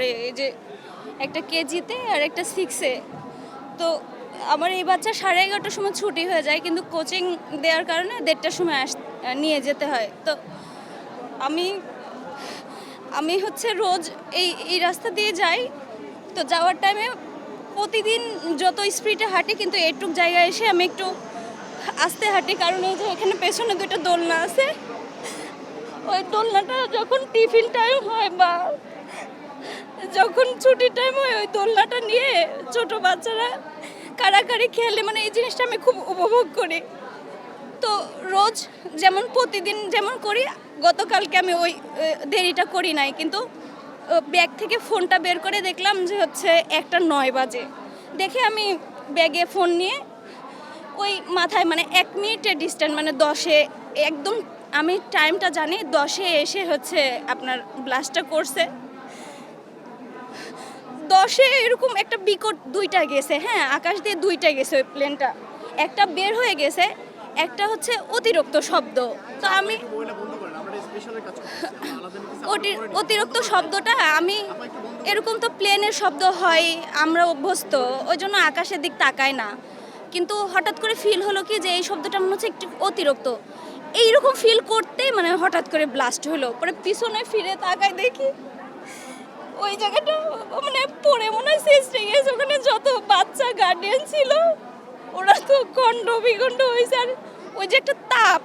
পড়ে, এই যে একটা কেজিতে আর একটা 6-এ। তো আমার এই বাচ্চা 11:30টার সময় ছুটি হয়ে যায়, কিন্তু কোচিং দেওয়ার কারণে 1:30টার সময় নিয়ে যেতে হয়। তো আমি আমি হচ্ছে রোজ এই রাস্তা দিয়ে যাই। তো যাওয়ার টাইমে প্রতিদিন যত স্পিডে হাঁটি, কিন্তু এইটুক জায়গায় এসে আমি একটু আস্তে হাঁটি, কারণ এই যে এখানে পেছনে 2টা দোলনা আছে। ওই দোলনাটা যখন টিফিন টাইম হয় বা যখন ছুটির টাইম হয়, ওই দোলনাটা নিয়ে ছোট বাচ্চারা কাড়াকাড়ি খেলে, মানে এই জিনিসটা আমি খুব উপভোগ করি। তো রোজ যেমন প্রতিদিন যেমন করি, গতকালকে আমি ওই দেরিটা করি নাই, কিন্তু ব্যাগ থেকে ফোনটা বের করে দেখলাম যে হচ্ছে 1:09 বাজে। দেখে আমি ব্যাগে ফোন নিয়ে ওই মাথায় মানে 1 মিনিটের ডিস্টেন্স, মানে 10-এ একদম আমি টাইমটা জানি, 10-এ এসে হচ্ছে আপনার ব্লাস্টটা করছে। 10-এ এরকম একটা বিকট 2টা গেছে, হ্যাঁ, আকাশ দিয়ে 2টা গেছে ওই প্লেনটা। একটা বের হয়ে গেছে, একটা হচ্ছে অতিরিক্ত শব্দ। তো আমি অতিরিক্ত শব্দটা আমি এরকম তো প্লেনের শব্দ হয়, আমরা অভ্যস্ত, ওই জন্য আকাশের দিক তাকাই না। কিন্তু হঠাৎ করে ফিল হলো কি যে এই শব্দটা মনে হচ্ছে একটু অতিরিক্ত। এইরকম ফিল করতেই মানে হঠাৎ করে ব্লাস্ট হলো। পরে পিছনে ফিরে তাকাই, দেখি ওই জায়গাটা মানে পড়ে মনে হয় শেষ গেছে। ওখানে যত বাচ্চা গার্ডিয়ান ছিল ওরা তো খণ্ড বিখণ্ড হয়েছে। আর ওই যে একটা তাপ,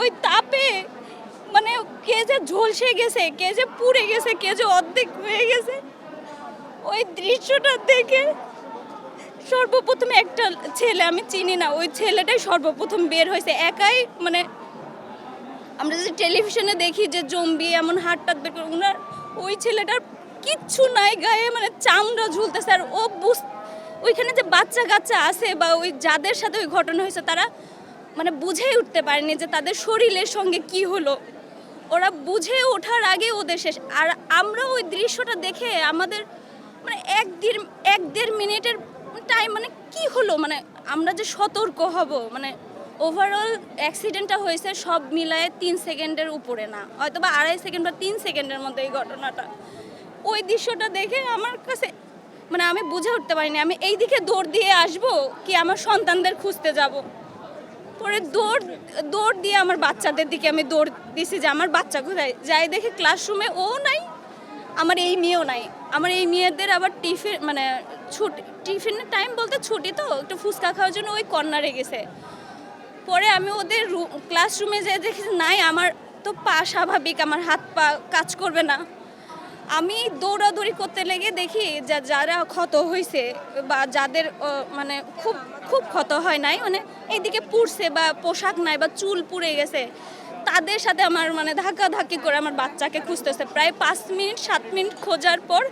ওই তাপে মানে কে যে ঝলসে গেছে, কে যে পুড়ে গেছে, কে যে অর্ধেক হয়ে গেছে। ওই দৃশ্যটা দেখে সর্বপ্রথম একটা ছেলে, আমি চিনি না, ওই ছেলেটাই সর্বপ্রথম বের হয়েছে একাই। মানে আমরা যে টেলিভিশনে দেখি যে জম্বি এমন হাতটা বের করে, ওনার ওই ছেলেটার কিচ্ছু নাই গায়ে, মানে চামড়া ঝুলতেছে। আর ও ওইখানে যে বাচ্চা কাচ্চা আছে বা ওই যাদের সাথে ওই ঘটনা হয়েছে, তারা মানে বুঝেই উঠতে পারেনি যে তাদের শরীরের সঙ্গে কি হলো। ওরা বুঝে ওঠার আগে ওদের শেষ। আর আমরা ওই দৃশ্যটা দেখে আমাদের মানে 1-1.5 মিনিটের টাইম, মানে কি হলো, মানে আমরা যে সতর্ক হব, মানে ওভারঅল অ্যাক্সিডেন্টটা হয়েছে সব মিলায়ে 3 সেকেন্ডের উপরে না, হয়তো বা 2.5 সেকেন্ড বা 3 সেকেন্ডের মধ্যে এই ঘটনাটা। ওই দৃশ্যটা দেখে আমার কাছে মানে আমি বুঝে উঠতে পারিনি আমি এই দিকে দৌড় দিয়ে আসবো কি আমার সন্তানদের খুঁজতে যাব। পরে দৌড় দিয়ে আমার বাচ্চাদের দিকে আমি দৌড় দিছি যে আমার বাচ্চা কোথায়। যাই দেখে ক্লাসরুমে ও নাই, আমার এই মেয়েও নাই। আমার এই মেয়েদের আবার মানে টিফিনের টাইম বলতে ছুটি, তো একটু ফুচকা খাওয়ার জন্য ওই কর্নারে গেছে। পরে আমি ওদের ক্লাসরুমে যেয়ে দেখি নাই, আমার তো পা স্বাভাবিক, আমার হাত পা কাজ করবে না। আমি দৌড়াদৌড়ি করতে লেগে দেখি যারা ক্ষত হয়েছে বা যাদের মানে খুব খুব ক্ষত হয় নাই, মানে এইদিকে পুড়ছে বা পোশাক নাই বা চুল পুড়ে গেছে, তাদের সাথে আমার মানে ধাক্কাধাক্কি করে আমার বাচ্চাকে খুঁজতেছে। প্রায় 5-7 মিনিট খোঁজার পর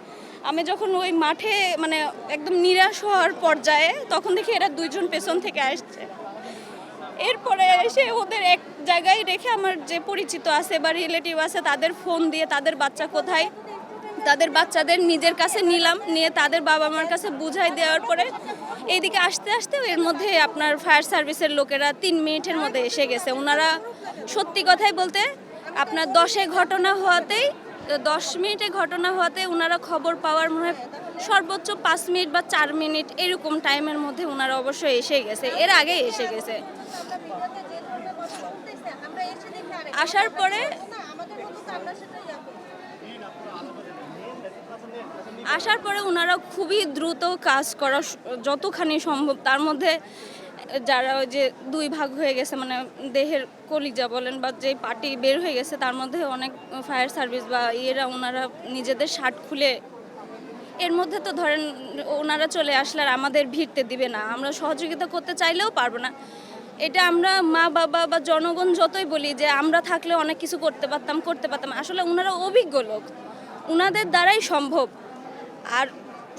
আমি যখন ওই মাঠে মানে একদম নিরাশ হওয়ার পর্যায়ে, তখন দেখি এরা 2জন পেছন থেকে আসছে। এরপরে এসে ওদের এক জায়গায় রেখে আমার যে পরিচিত আছে বা রিলেটিভ আছে তাদের ফোন দিয়ে তাদের বাচ্চা কোথায়, তাদের বাচ্চাদের নিজের কাছে নিলাম, নিয়ে তাদের বাবা মার কাছে বুঝাই দেওয়ার পরে এইদিকে আসতে আসতে এর মধ্যে আপনার ফায়ার সার্ভিসের লোকেরা 3 মিনিটের মধ্যে এসে গেছে। ওনারা সত্যি কথাই বলতে আপনার 10 মিনিটে ঘটনা হওয়াতে ওনারা খবর পাওয়ার মনে হয় সর্বোচ্চ 5 মিনিট বা 4 মিনিট এরকম টাইমের মধ্যে ওনারা অবশ্যই এসে গেছে, এর আগে এসে গেছে। আসার পরে ওনারা খুবই দ্রুত কাজ করা যতখানি সম্ভব, তার মধ্যে যারা ওই যে 2 ভাগ হয়ে গেছে, মানে দেহের কলিজা বলেন বা যে পার্টি বের হয়ে গেছে, তার মধ্যে অনেক ফায়ার সার্ভিস বা ওনারা নিজেদের শার্ট খুলে, এর মধ্যে তো ধরেন ওনারা চলে আসলে আর আমাদের ভিড়তে দিবে না, আমরা সহযোগিতা করতে চাইলেও পারবো না। এটা আমরা মা বাবা বা জনগণ যতই বলি যে আমরা থাকলে অনেক কিছু করতে পারতাম, আসলে ওনারা অভিজ্ঞ লোক, ওনাদের দ্বারাই সম্ভব। আর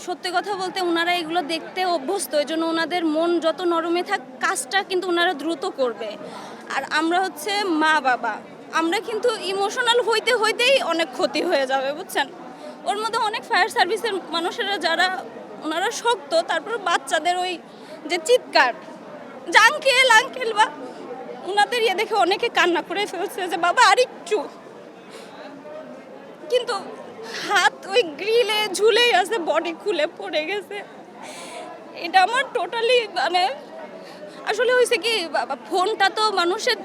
সত্যি কথা বলতে ওনারা এগুলো দেখতে অভ্যস্ত, এই জন্য ওনাদের মন যত নরমে থাক, কাজটা কিন্তু ওনারা দ্রুত করবে। আর আমরা হচ্ছে মা বাবা, আমরা কিন্তু ইমোশনাল হইতেই অনেক ক্ষতি হয়ে যাবে, বুঝছেন। ওর মধ্যে অনেক ফায়ার সার্ভিসের মানুষেরা যারা ওনারা শক্ত, তারপর বাচ্চাদের ওই যে চিৎকার যে আঙ্কেল বা ওনাদের ইয়ে দেখে অনেকে কান্না করে ফেলছে যে বাবা আরেকটু। কিন্তু হাত ওই গ্রিলে ঝুলেই আছে, বডি খুলে পড়ে গেছে। এটা আমার টোটালি মানে আসলে হয়েছে কি, ফোনটা তো মানুষের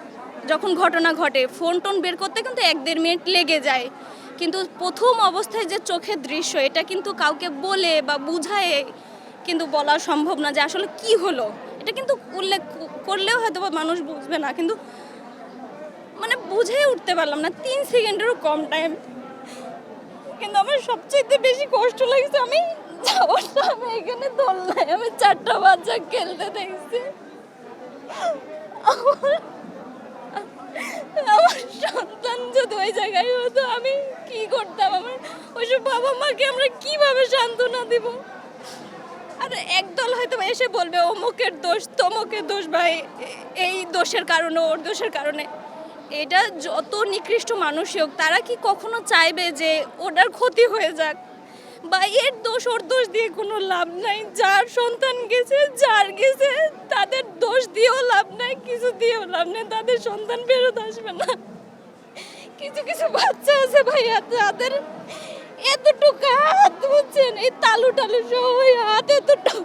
যখন ঘটনা ঘটে ফোন টোন বের করতে কিন্তু 1-1.5 মিনিট লেগে যায়, কিন্তু প্রথম অবস্থায় যে চোখের দৃশ্য এটা কিন্তু কাউকে বলে বা বুঝায়ে কিন্তু বলা সম্ভব না যে আসলে কি হলো। এটা কিন্তু উল্লেখ করলেও হয়তো বা মানুষ বুঝবে না, কিন্তু মানে বুঝেই উঠতে পারলাম না, 3 সেকেন্ডেরও কম টাইম। কিন্তু আমার সবচেয়ে বেশি কষ্ট লাগছে আমি যাওয়ার সময় এখানে দোলনায় আমি 4টা বাচ্চা খেলতে দেখছি। আমার আমার সন্তান যদি ওই জায়গায় হতো আমি কি করতাম? আমার ওইসব বাবা মাকে আমরা কিভাবে সান্ত্বনা দিব? আর একদল হয়তো এসে বলবে অমুকের দোষ তমুকের দোষ, ভাই এই দোষের কারণে ওর দোষের কারণে। এটা যত নিকৃষ্ট মানুষই হোক তারা কি কখনো চাইবে যে ওটার ক্ষতি হয়ে যাক? বা এর দোষ ওর দোষ দিয়ে কোনো লাভ নাই, যার সন্তান গেছে যার গেছে তাদের দোষ দিয়েও লাভ নাই, কিছু দিয়েও লাভ নেই, তাদের সন্তান ফেরত আসবে না। কিছু কিছু বাচ্চা আছে ভাইয়া যাদের এতটুকু হাত, বুঝছেন, এই তালু টালু সহ ওই হাত এতটুকু।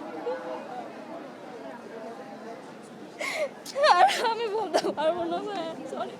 আর আমি বলতে পারবো না ভাইয়া, সরি।